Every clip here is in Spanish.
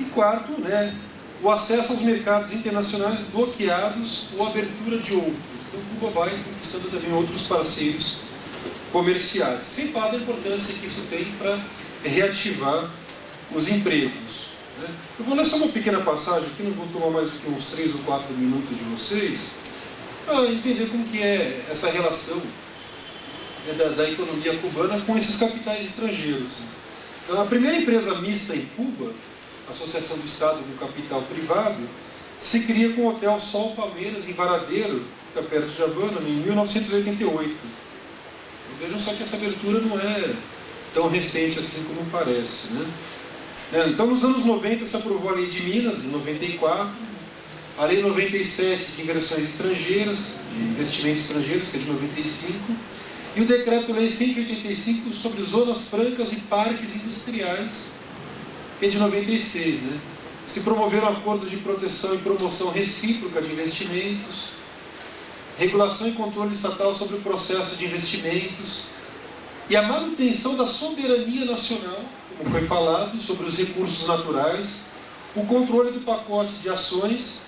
E quarto, né, o acesso aos mercados internacionais bloqueados ou abertura de outros. Então Cuba vai conquistando também outros parceiros comerciais, sem falar da importância que isso tem para reativar os empregos, né? Eu vou ler só uma pequena passagem aqui, não vou tomar mais do que uns 3 ou 4 minutos de vocês, para entender como que é essa relação, né, da economia cubana com esses capitais estrangeiros. Então, a primeira empresa mista em Cuba, Associação do Estado com Capital Privado, se cria com o Hotel Sol Palmeiras, em Varadeiro, que é perto de Havana, em 1988. Vejam só que essa abertura não é tão recente assim como parece, né? Então, nos anos 90 se aprovou a Lei de Minas, em 94, a Lei 97 de Inversões Estrangeiras, de Investimentos Estrangeiros, que é de 95, e o Decreto-Lei 185 sobre Zonas Francas e Parques Industriais, que é de 96, né? Se promoveram acordos de proteção e promoção recíproca de investimentos, regulação e controle estatal sobre o processo de investimentos e a manutenção da soberania nacional, como foi falado, sobre os recursos naturais, o controle do pacote de ações,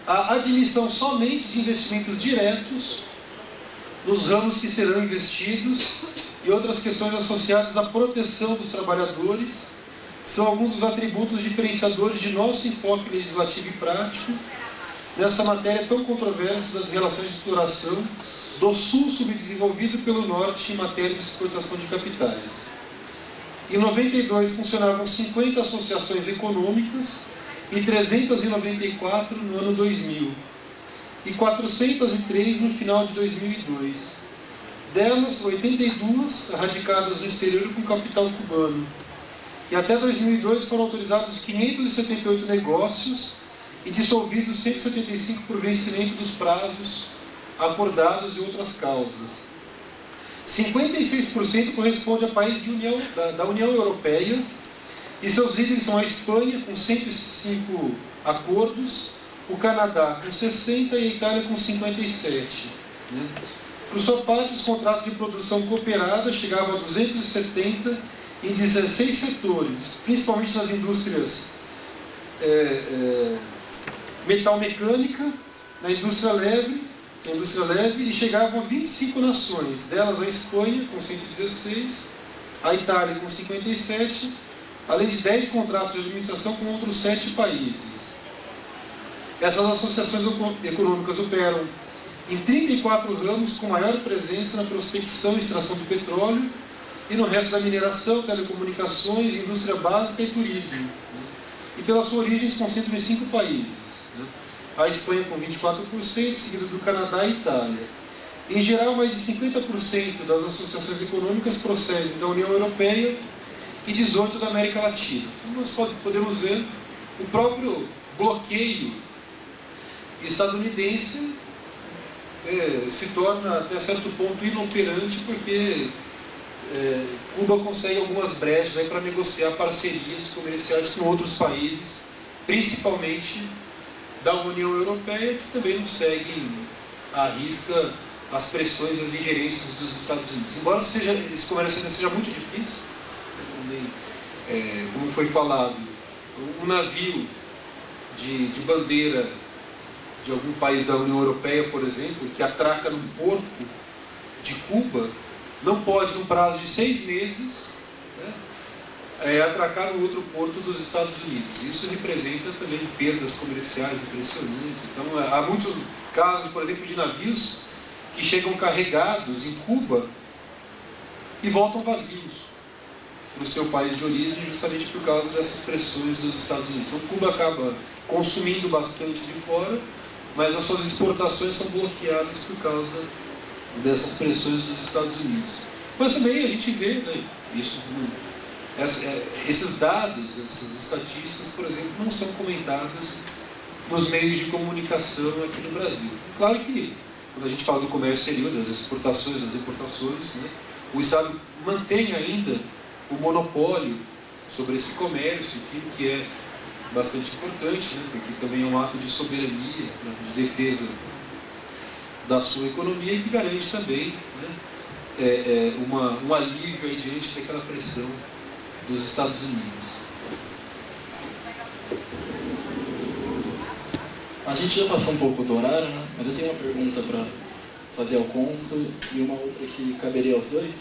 a admissão somente de investimentos diretos nos ramos que serão investidos e outras questões associadas à proteção dos trabalhadores, são alguns dos atributos diferenciadores de nosso enfoque legislativo e prático nessa matéria tão controversa das relações de exploração do sul subdesenvolvido pelo norte em matéria de exportação de capitais. Em 92 funcionavam 50 associações econômicas e 394 no ano 2000 e 403 no final de 2002. Delas, 82 radicadas no exterior com capital cubano. E até 2002 foram autorizados 578 negócios e dissolvidos 175 por vencimento dos prazos acordados e outras causas. 56% corresponde a países da União Europeia e seus líderes são a Espanha, com 105 acordos, o Canadá, com 60 e a Itália, com 57. Né? Por sua parte, os contratos de produção cooperada chegavam a 270 em 16 setores, principalmente nas indústrias metal-mecânica, na indústria leve, e chegavam a 25 nações, delas a Espanha, com 116, a Itália, com 57, além de 10 contratos de administração com outros 7 países. Essas associações econômicas operam em 34 ramos com maior presença na prospecção e extração de petróleo e no resto da mineração, telecomunicações, indústria básica e turismo. E pela sua origem se concentram em 5 países. A Espanha com 24%, seguido do Canadá e Itália. Em geral, mais de 50% das associações econômicas procedem da União Europeia e 18% da América Latina. Então, nós podemos ver o próprio bloqueio estadunidense se torna até certo ponto inoperante, porque Cuba consegue algumas brechas para negociar parcerias comerciais com outros países, principalmente da União Europeia, que também não seguem à risca as pressões e as ingerências dos Estados Unidos. Embora esse comércio ainda seja muito difícil, como foi falado, um navio de bandeira de algum país da União Europeia, por exemplo, que atraca num porto de Cuba, não pode, num prazo de 6 meses, atracar no outro porto dos Estados Unidos. Isso representa também perdas comerciais impressionantes. Então, há muitos casos, por exemplo, de navios que chegam carregados em Cuba e voltam vazios para o seu país de origem, justamente por causa dessas pressões dos Estados Unidos. Então, Cuba acaba consumindo bastante de fora, mas as suas exportações são bloqueadas por causa dessas pressões dos Estados Unidos. Mas também a gente vê, né, esses dados, essas estatísticas, por exemplo, não são comentadas nos meios de comunicação aqui no Brasil. Claro que, quando a gente fala do comércio exterior, das exportações, das importações, né, o Estado mantém ainda o monopólio sobre esse comércio, que é bastante importante, né, porque também é um ato de soberania, né, de defesa da sua economia e que garante também, né, um alívio aí diante daquela pressão dos Estados Unidos. A gente já passou um pouco do horário, né? Mas eu tenho uma pergunta para fazer ao cônsul e uma outra que caberia aos dois.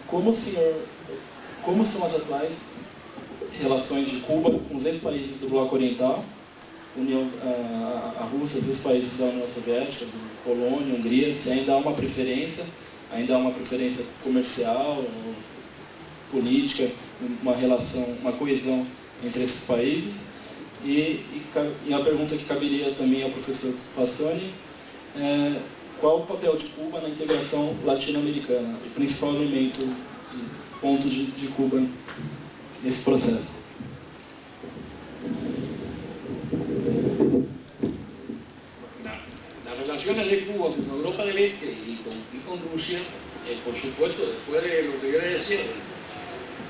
Como são as atuais relações de Cuba com os ex-países do Bloco Oriental, a Rússia e os países da União Soviética, do Polônia, Hungria, se ainda há uma preferência comercial, política, uma relação, uma coesão entre esses países. E a pergunta que caberia também ao professor Fassoni qual o papel de Cuba na integração latino-americana, o principal elemento, ponto de Cuba nesse processo? Las relaciones de Cuba con Europa del Este y con Rusia, por supuesto, después de lo que yo le decía, el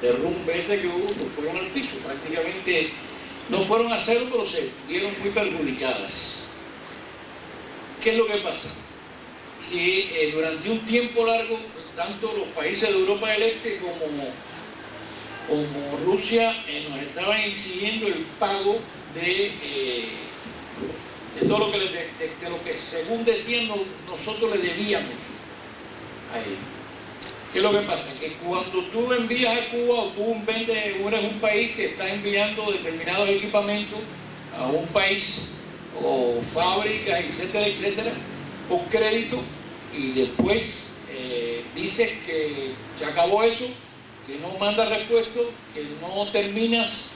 derrumbe ese que hubo, pues fueron al piso. Prácticamente no fueron a cero, pero se vieron muy perjudicadas. ¿Qué es lo que pasa? Que durante un tiempo largo, tanto los países de Europa del Este como Rusia nos estaban exigiendo el pago de todo lo que, de lo que según decían nosotros le debíamos a ellos. ¿Qué es lo que pasa? Que cuando tú envías a Cuba o tú eres un país que está enviando determinados equipamientos a un país o fábricas, etcétera, etcétera, por crédito, y después dices que se acabó eso, que no mandas repuesto, que no terminas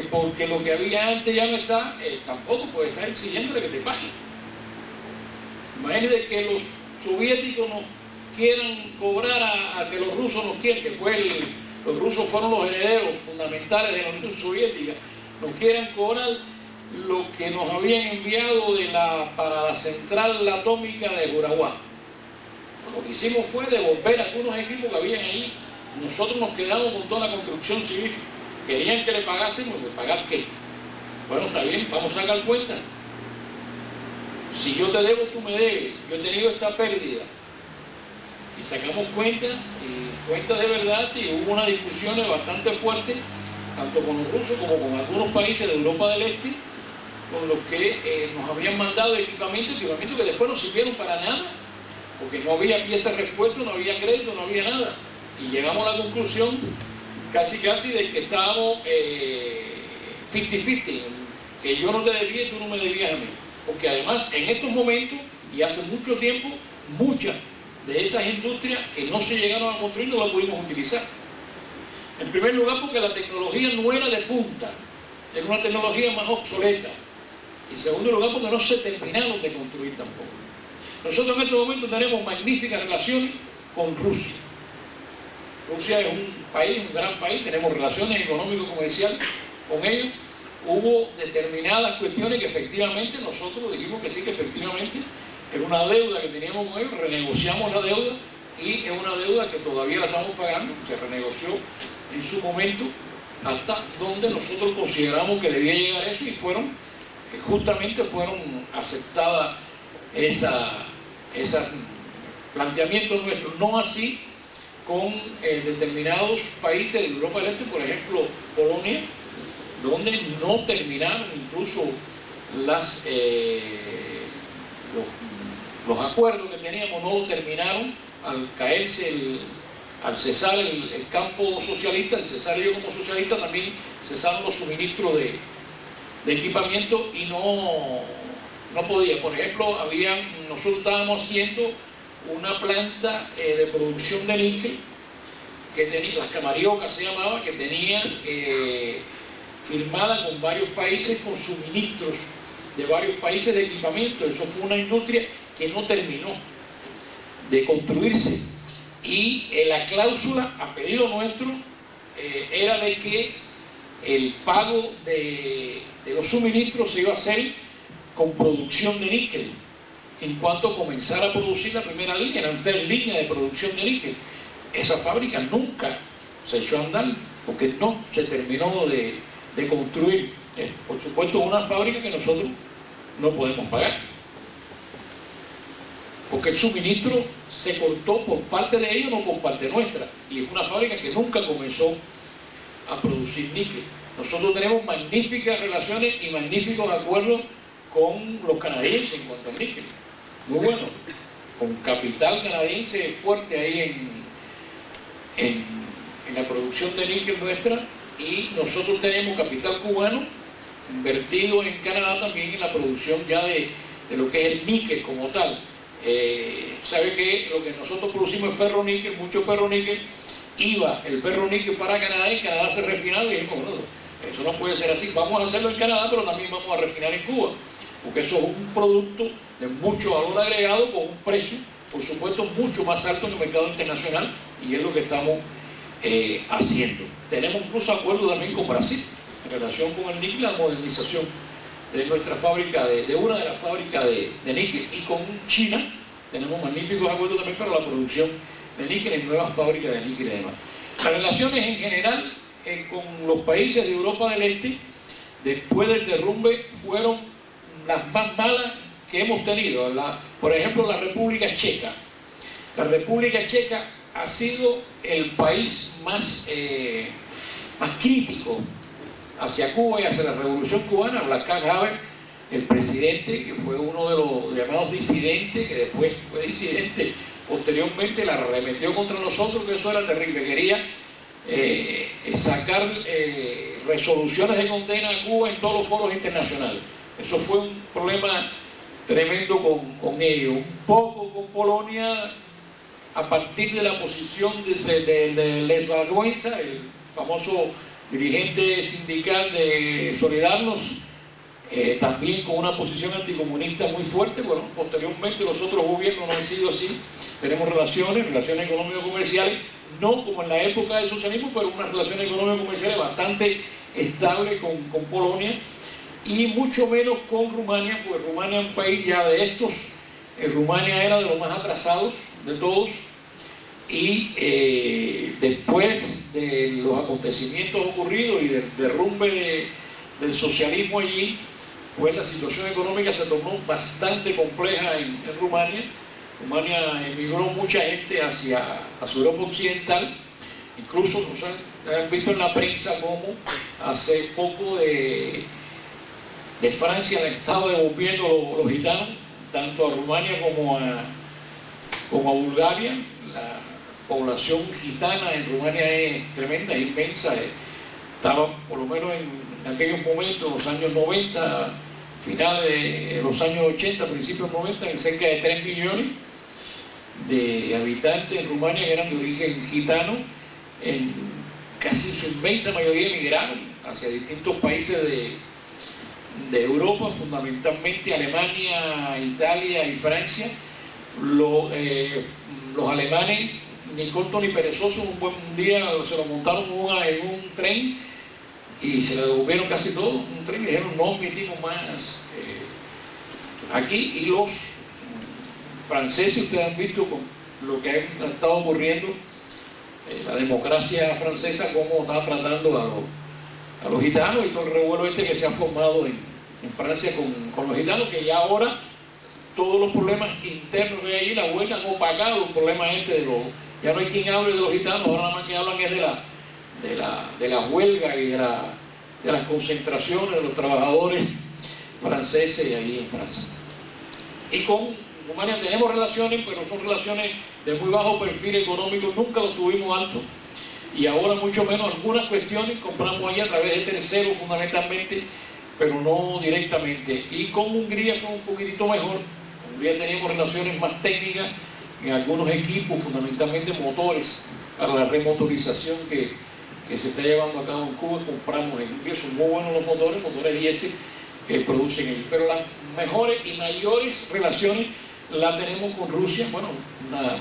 porque lo que había antes ya no está, tampoco puedes estar exigiendo que te paguen. Imagínate que los soviéticos nos quieran cobrar a que los rusos nos quieren, que los rusos fueron los herederos fundamentales de la Unión Soviética, nos quieran cobrar lo que nos habían enviado para la central atómica de Juraguá. Lo que hicimos fue devolver algunos equipos que habían ahí. Nosotros nos quedamos con toda la construcción civil. Querían que le pagásemos, ¿de pagar qué? Bueno, está bien, vamos a sacar cuenta. Si yo te debo, tú me debes. Yo he tenido esta pérdida. Y sacamos cuentas de verdad, y hubo unas discusiones bastante fuertes, tanto con los rusos como con algunos países de Europa del Este, con los que nos habían mandado equipamiento que después no sirvieron para nada, porque no había piezas de repuesto, no había crédito, no había nada. Y llegamos a la conclusión casi de que estábamos 50-50, que yo no te debía y tú no me debías a mí. Porque además en estos momentos, y hace mucho tiempo, muchas de esas industrias que no se llegaron a construir no las pudimos utilizar. En primer lugar porque la tecnología no era de punta, era una tecnología más obsoleta. Y en segundo lugar porque no se terminaron de construir tampoco. Nosotros en este momento tenemos magníficas relaciones con Rusia. Rusia es un país, un gran país, tenemos relaciones económico-comerciales con ellos. Hubo determinadas cuestiones que efectivamente nosotros dijimos que sí, que efectivamente era una deuda que teníamos con ellos, renegociamos la deuda y es una deuda que todavía la estamos pagando, se renegoció en su momento hasta donde nosotros consideramos que debía llegar eso, y justamente fueron aceptadas esos planteamientos nuestros, no así con determinados países de Europa del Este, por ejemplo Polonia, donde no terminaron incluso los acuerdos que teníamos, no lo terminaron al caerse, al cesar el campo socialista, al cesar ellos como socialistas, también cesaron los suministros de equipamiento y no podía. Por ejemplo, nosotros estábamos haciendo una planta de producción de níquel, que tenía, las Camariocas se llamaba, que tenía firmada con varios países, con suministros de varios países de equipamiento. Eso fue una industria que no terminó de construirse, y la cláusula a pedido nuestro era de que el pago de los suministros se iba a hacer con producción de níquel. En cuanto comenzara a producir la primera línea, eran 3 líneas de producción de níquel. Esa fábrica nunca se echó a andar porque no se terminó de construir. Por supuesto, una fábrica que nosotros no podemos pagar. porque el suministro se cortó por parte de ellos, no por parte nuestra, y es una fábrica que nunca comenzó a producir níquel. Nosotros tenemos magníficas relaciones y magníficos acuerdos con los canadienses en cuanto al níquel, muy bueno, con capital canadiense fuerte ahí en la producción de níquel nuestra, y nosotros tenemos capital cubano invertido en Canadá también en la producción ya de lo que es el níquel como tal. Sabe que lo que nosotros producimos es ferroníquel, mucho ferroníquel, iba el ferroníquel para Canadá y Canadá se refinaba, y dijimos, bueno, eso no puede ser así, vamos a hacerlo en Canadá, pero también vamos a refinar en Cuba, porque eso es un producto de mucho valor agregado con un precio, por supuesto, mucho más alto en el mercado internacional, y es lo que estamos haciendo. Tenemos incluso acuerdos también con Brasil en relación con el níquel, la modernización de nuestra fábrica, de una de las fábricas de níquel, y con China tenemos magníficos acuerdos también para la producción de níquel en nuevas fábricas de níquel y demás. Las relaciones en general con los países de Europa del Este, después del derrumbe, fueron las más malas que hemos tenido. Por ejemplo, la República Checa. La República Checa ha sido el país más crítico hacia Cuba y hacia la Revolución Cubana. Václav Havel, el presidente, que fue uno de los llamados disidentes, que después fue disidente, posteriormente la arremetió contra nosotros, que eso era terrible. Quería sacar resoluciones de condena a Cuba en todos los foros internacionales. Eso fue un problema tremendo con ellos. Un poco con Polonia, a partir de la posición de Lech Wałęsa, el famoso dirigente sindical de Solidarność, también con una posición anticomunista muy fuerte. Bueno, posteriormente los otros gobiernos no han sido así. Tenemos relaciones económico-comerciales, no como en la época del socialismo, pero unas relaciones económico-comerciales bastante estables con Polonia, y mucho menos con Rumania, porque Rumania es un país ya de estos. Rumania era de los más atrasados de todos, y después de los acontecimientos ocurridos y del derrumbe del socialismo allí, pues la situación económica se tornó bastante compleja en Rumania. Rumania emigró mucha gente hacia Europa Occidental, incluso han visto en la prensa cómo hace poco de Francia le han estado devolviendo los gitanos, tanto a Rumania como a Bulgaria. La población gitana en Rumania es tremenda, es inmensa. Estaba por lo menos en aquellos momentos, los años 90, finales de los años 80, principios 90, en cerca de 3 millones de habitantes en Rumania que eran de origen gitano. En casi su inmensa mayoría emigraron hacia distintos países de Europa, fundamentalmente Alemania, Italia y Francia. Los alemanes, ni corto ni perezosos, un buen día se lo montaron en un tren y se lo devolvieron casi todo, un tren, y dijeron no admitimos más aquí. Y los franceses, ustedes han visto con lo que ha estado ocurriendo, la democracia francesa, cómo está tratando a los gitanos, y todo el revuelo que se ha formado en Francia con los gitanos, que ya ahora todos los problemas internos que hay ahí, la huelga han opacado el problema ya no hay quien hable de los gitanos, ahora nada más que hablan es de la huelga y de las concentraciones de los trabajadores franceses ahí en Francia. Y con Rumania tenemos relaciones, pero son relaciones de muy bajo perfil económico, nunca los tuvimos altos, y ahora mucho menos. Algunas cuestiones compramos ahí a través de terceros fundamentalmente, pero no directamente. Y con Hungría fue un poquitito mejor. Con Hungría teníamos relaciones más técnicas en algunos equipos, fundamentalmente motores, para la remotorización que se está llevando a cabo en Cuba. Compramos en Hungría, son muy buenos los motores diésel que producen ellos. Pero las mejores y mayores relaciones las tenemos con Rusia. Bueno,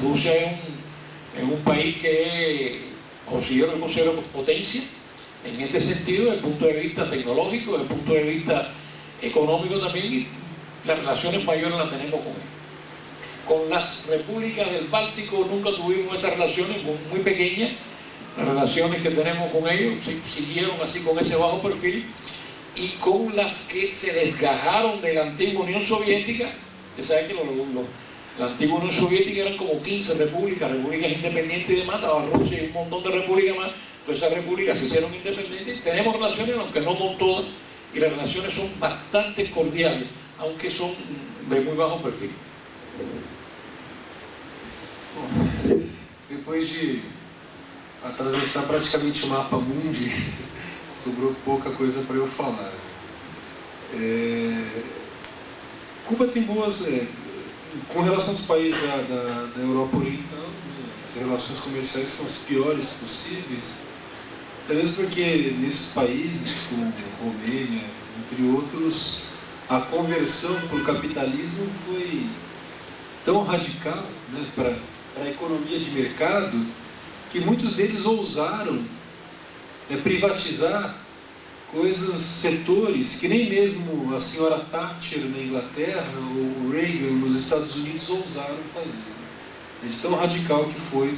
Rusia es un país que considero potencia en este sentido, desde el punto de vista tecnológico, desde el punto de vista económico también, y las relaciones mayores las tenemos con él. Con las repúblicas del Báltico nunca tuvimos esas relaciones, muy pequeñas. Las relaciones que tenemos con ellos siguieron así con ese bajo perfil, y con las que se desgajaron de la antigua Unión Soviética, que saben que La antigua Unión Soviética eran como 15 repúblicas independientes y demás, estaba Rusia y un montón de repúblicas más. Pues esas repúblicas se hicieron independientes. Tenemos relaciones, aunque no con todas, y las relaciones son bastante cordiales, aunque son de muy bajo perfil. Depois de atravessar praticamente o mapa mundi, sobrou pouca coisa para eu falar. Cuba tem boas, com relação aos países da Europa Oriental, né, as relações comerciais são as piores possíveis, mesmo porque nesses países, como Romênia, entre outros, a conversão para o capitalismo foi tão radical, né, para a economia de mercado, que muitos deles ousaram privatizar setores que nem mesmo a senhora Thatcher na Inglaterra ou o Reagan nos Estados Unidos ousaram fazer. De tão radical que foi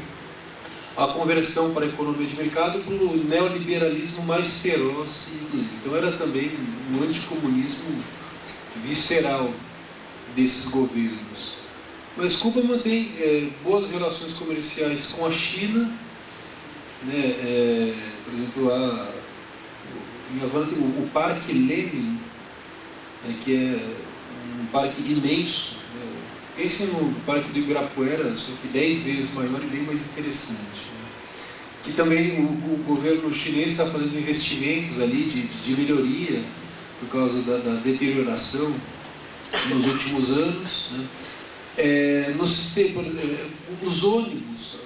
a conversão para a economia de mercado, para o neoliberalismo mais feroz, inclusive. Então era também um anticomunismo visceral desses governos. Mas Cuba mantém boas relações comerciais com a China, né? Por exemplo, em Havana tem o Parque Lenin, que é um parque imenso. Pense no Parque do Ibirapuera, só que 10 vezes maior e bem mais interessante. Que também o governo chinês está fazendo investimentos ali de melhoria por causa da deterioração nos últimos anos, né? No sistema, os ônibus,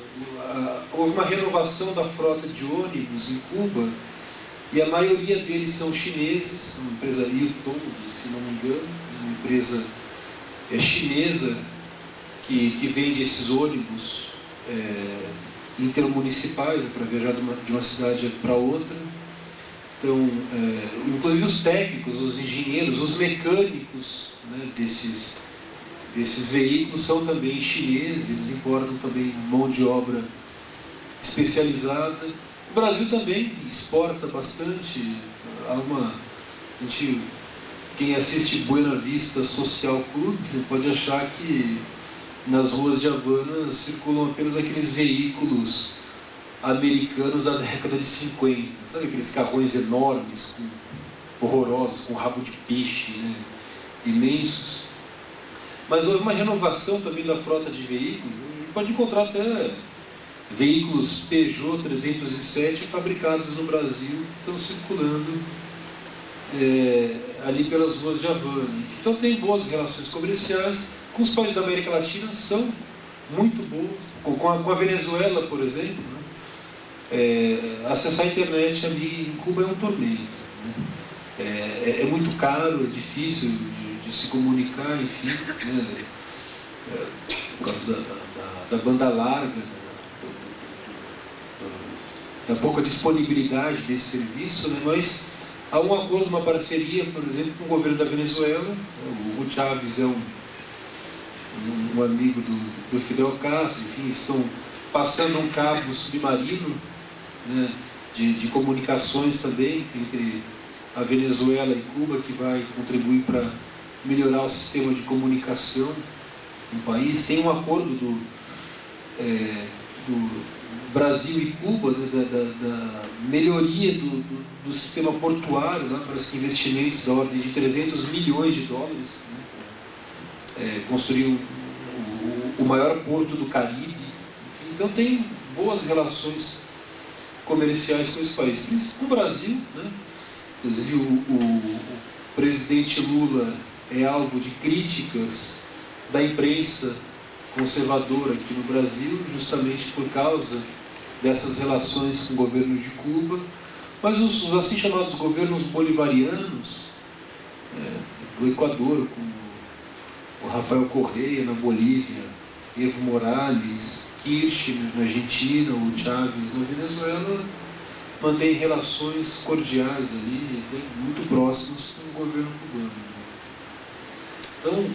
houve uma renovação da frota de ônibus em Cuba e a maioria deles são chineses, uma empresa Yutong, se não me engano, uma empresa chinesa que vende esses ônibus intermunicipais para viajar de uma cidade para outra. Então, inclusive os técnicos, os engenheiros, os mecânicos, né, desses veículos são também chineses, eles importam também mão de obra especializada. O Brasil também exporta bastante. Quem assiste Buena Vista Social Club pode achar que nas ruas de Havana circulam apenas aqueles veículos americanos da década de 50, sabe aqueles carrões enormes, horrorosos, com rabo de peixe, né, imensos. Mas houve uma renovação também da frota de veículos. Pode encontrar até veículos Peugeot 307 fabricados no Brasil, que estão circulando ali pelas ruas de Havana. Então tem boas relações comerciais com os países da América Latina, são muito boas. Com a Venezuela, por exemplo, né? Acessar a internet ali em Cuba é um tormento, né? É muito caro, é difícil de se comunicar, enfim, né? Por causa da banda larga, da pouca disponibilidade desse serviço, né? Mas há um acordo, uma parceria, por exemplo, com o governo da Venezuela. O Hugo Chávez é um amigo do Fidel Castro, enfim, estão passando um cabo submarino, né, de comunicações também entre a Venezuela e Cuba, que vai contribuir para melhorar o sistema de comunicação no país. Tem um acordo do Brasil e Cuba, né, da melhoria do sistema portuário, né, parece que investimentos da ordem de 300 milhões de dólares, né, construir o maior porto do Caribe. Enfim, então tem boas relações comerciais com esse país, principalmente com o Brasil, né? Inclusive o presidente Lula é alvo de críticas da imprensa conservadora aqui no Brasil, justamente por causa dessas relações com o governo de Cuba. Mas os assim chamados governos bolivarianos, do Equador, com o Rafael Correa na Bolívia, Evo Morales, Kirchner na Argentina, o Chávez na Venezuela, mantém relações cordiais ali, muito próximas com o governo cubano. Então,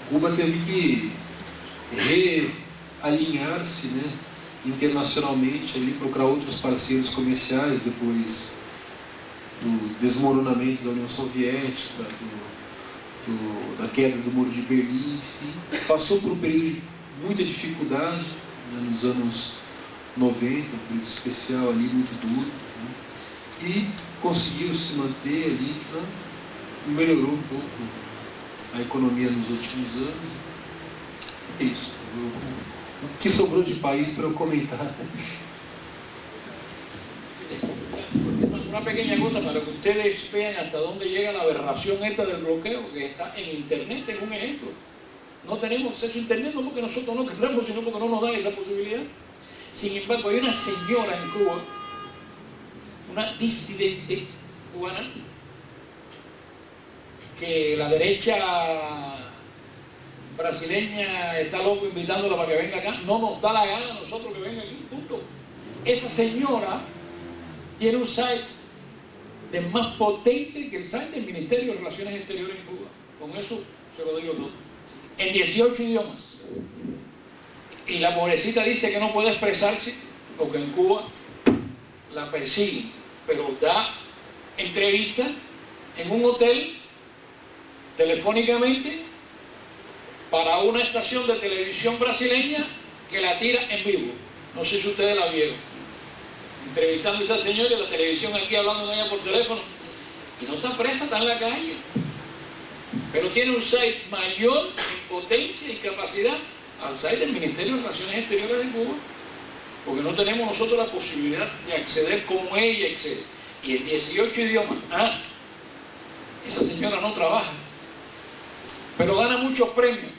Cuba teve que realinhar-se, né, internacionalmente, ali, procurar outros parceiros comerciais depois do desmoronamento da União Soviética, da queda do Muro de Berlim, enfim. Passou por um período de muita dificuldade, né, nos anos 90, um período especial ali, muito duro, né, e conseguiu se manter ali, né, melhorou um pouco a economia nos últimos anos. É isso. O que sobrou de país para eu comentar? Una pequeña cosa para que ustedes vean hasta dónde llega la aberración esta del bloqueo, que está en Internet, es un ejemplo. No tenemos acceso a Internet no porque nosotros no queremos, sino porque no nos dan esa posibilidad. Sin embargo, hay una señora en Cuba, una disidente cubana, que la derecha brasileña está loco invitándola para que venga acá. No nos da la gana a nosotros que venga aquí, punto. Esa señora tiene un site de más potente que el site del Ministerio de Relaciones Exteriores en Cuba. Con eso se lo digo todo. En 18 idiomas. Y la pobrecita dice que no puede expresarse porque en Cuba la persiguen. Pero da entrevistas en un hotel telefónicamente para una estación de televisión brasileña que la tira en vivo. No sé si ustedes la vieron. Entrevistando a esa señora y la televisión aquí hablando con ella por teléfono. Y no está presa, está en la calle. Pero tiene un site mayor en potencia y capacidad al site del Ministerio de Relaciones Exteriores de Cuba. Porque no tenemos nosotros la posibilidad de acceder como ella accede. Y en 18 idiomas. Esa señora no trabaja. Pero gana muchos premios.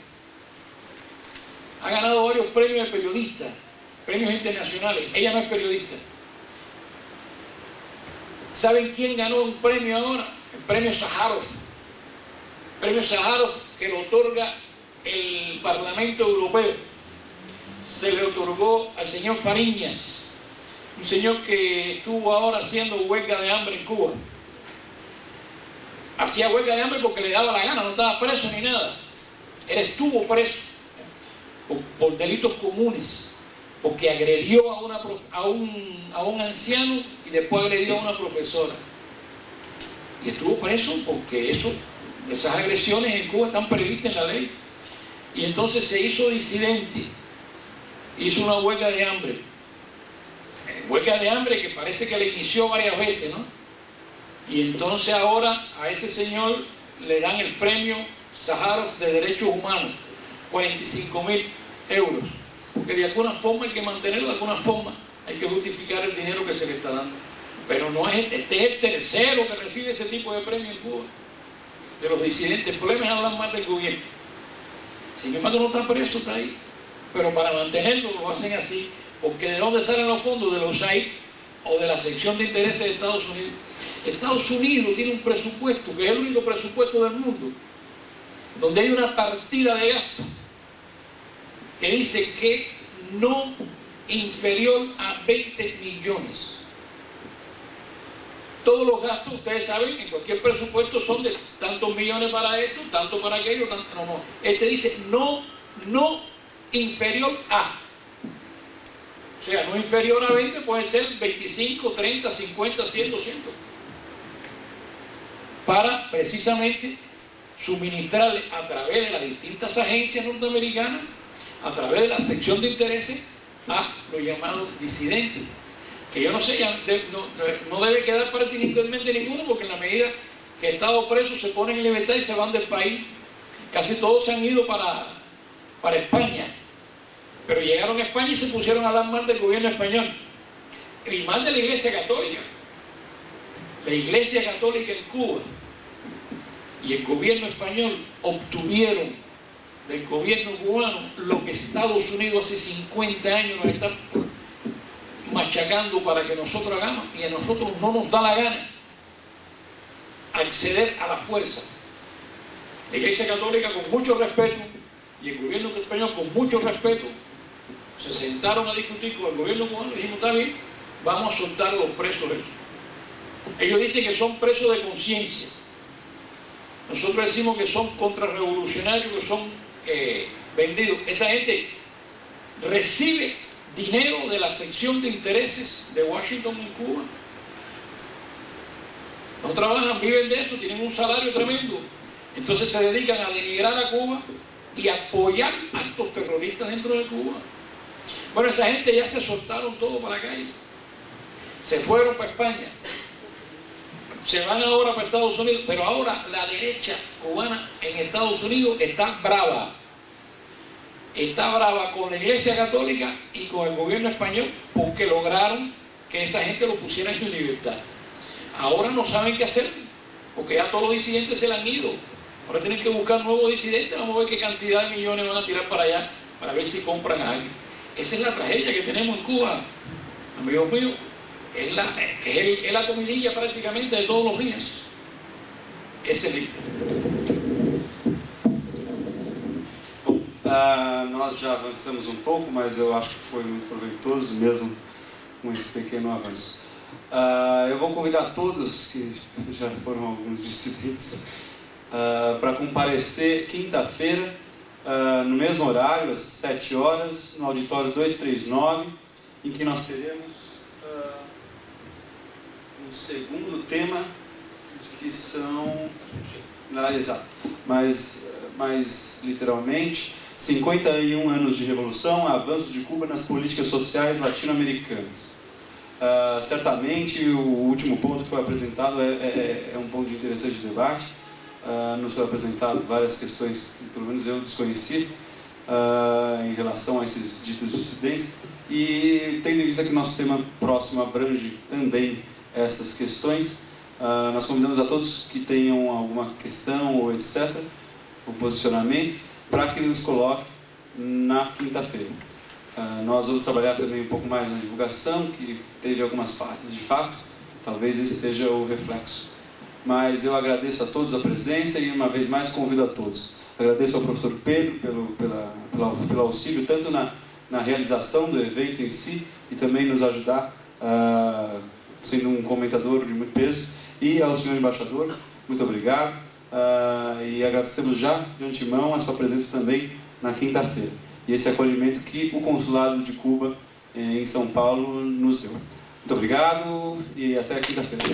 Ha ganado varios premios de periodista, premios internacionales. Ella no es periodista. ¿Saben quién ganó un premio ahora? El premio Sájarov. El premio Sájarov que lo otorga el Parlamento Europeo. Se le otorgó al señor Fariñas, un señor que estuvo ahora haciendo huelga de hambre en Cuba. Hacía huelga de hambre porque le daba la gana, no estaba preso ni nada. Él estuvo preso por delitos comunes, porque agredió a un anciano y después agredió a una profesora. Y estuvo preso porque esas agresiones en Cuba están previstas en la ley. Y entonces se hizo disidente, hizo una huelga de hambre. Huelga de hambre que parece que le inició varias veces, ¿no? Y entonces ahora a ese señor le dan el premio Sájarov de Derechos Humanos, 45.000 euros. Porque de alguna forma hay que mantenerlo, de alguna forma hay que justificar el dinero que se le está dando. Pero no es, este es el tercero que recibe ese tipo de premio en Cuba, de los disidentes. El problema es hablar más del gobierno. Sin embargo, no está preso, está ahí. Pero para mantenerlo lo hacen así, porque ¿de dónde salen los fondos? De los USAID o de la sección de intereses de Estados Unidos. Estados Unidos tiene un presupuesto, que es el único presupuesto del mundo, donde hay una partida de gasto que dice que no inferior a 20 millones. Todos los gastos, ustedes saben, en cualquier presupuesto son de tantos millones para esto, tanto para aquello, tanto, no. Este dice no inferior a. O sea, no inferior a 20 puede ser 25, 30, 50, 100, 200. Para precisamente suministrarle a través de las distintas agencias norteamericanas, a través de la sección de intereses, a los llamados disidentes. Que yo no sé, no debe quedar pertinentemente ninguno, porque en la medida que ha estado preso se ponen en libertad y se van del país. Casi todos se han ido para España. Pero llegaron a España y se pusieron a hablar mal del gobierno español. Y mal de la Iglesia Católica. La Iglesia Católica en Cuba y el gobierno español obtuvieron del gobierno cubano lo que Estados Unidos hace 50 años nos está machacando para que nosotros hagamos, y a nosotros no nos da la gana acceder a la fuerza. La Iglesia Católica, con mucho respeto, y el gobierno español con mucho respeto, se sentaron a discutir con el gobierno cubano y dijimos: está bien, vamos a soltar a los presos esos. Ellos dicen que son presos de conciencia. Nosotros decimos que son contrarrevolucionarios, que son vendidos. Esa gente recibe dinero de la sección de intereses de Washington en Cuba. No trabajan, viven de eso, tienen un salario tremendo. Entonces se dedican a denigrar a Cuba y a apoyar actos terroristas dentro de Cuba. Bueno, esa gente ya se soltaron todo para la calle, se fueron para España, se van ahora para Estados Unidos, pero ahora la derecha cubana en Estados Unidos está brava con la Iglesia Católica y con el gobierno español porque lograron que esa gente lo pusiera en libertad. Ahora no saben qué hacer porque ya todos los disidentes se le han ido. Ahora tienen que buscar nuevos disidentes. Vamos a ver qué cantidad de millones van a tirar para allá para ver si compran a alguien. Esa es la tragedia que tenemos en Cuba, amigos míos. Es la comidilla prácticamente de todos los días. Esse livro. Nós já avançamos um pouco, mas eu acho que foi muito proveitoso, mesmo com esse pequeno avanço. Eu vou convidar todos, que já foram alguns dissidentes, para comparecer quinta-feira, no mesmo horário, às 7 horas, no auditório 239, em que nós teremos um segundo tema, que são, exato, mais literalmente, 51 anos de revolução, avanço de Cuba nas políticas sociais latino-americanas. Certamente o último ponto que foi apresentado é um ponto de interessante debate. Nos foi apresentado várias questões que pelo menos eu desconheci em relação a esses ditos dissidentes, e tendo em vista que nosso tema próximo abrange também essas questões, nós convidamos a todos que tenham alguma questão ou etc, o posicionamento, para que nos coloque na quinta-feira. Nós vamos trabalhar também um pouco mais na divulgação, que teve algumas falhas de fato, talvez esse seja o reflexo. Mas eu agradeço a todos a presença e uma vez mais convido a todos. Agradeço ao professor Pedro pelo auxílio, tanto na realização do evento em si, e também nos ajudar, sendo um comentador de muito peso, e ao senhor embaixador, muito obrigado, e agradecemos já de antemão a sua presença também na quinta-feira, e esse acolhimento que o Consulado de Cuba em São Paulo nos deu. Muito obrigado e até quinta-feira.